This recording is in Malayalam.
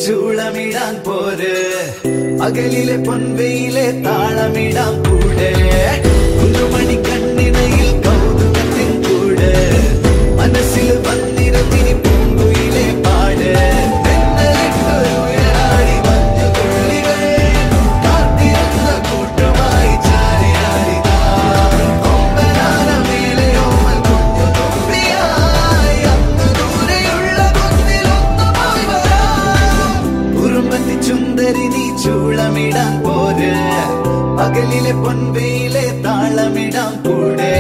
ചൂളമിടാൻ പോര് പകലിലെ പൊൻവെയിലെ താളമിടാൻ കൂടെ കുഞ്ഞുമണി കണ്ണിണയിൽ കൗതുകത്തിൻ കൂടെ മനസ്സിൽ വന്നിരുന്നിനി പൂങ്കുയിലെ പാട് ഉയരാടി മഞ്ഞുതുള്ളികൾ കാത്തിരുന്ന കൂട്ടമായി ചാരിയാടിതാ കൊമ്പനാന മേലെയോമൽ കുഞ്ഞു തുമ്പിയായി അന്ന് ദൂരെയുള്ള കുന്നിലൊന്നുമായി വരാം കുറുമ്പത്തി ചുന്ദരി നീ ചൂളമിടാൻ പോര് പകലിലെ പൊൻവെയിലെ താളമിടാൻ കൂടെ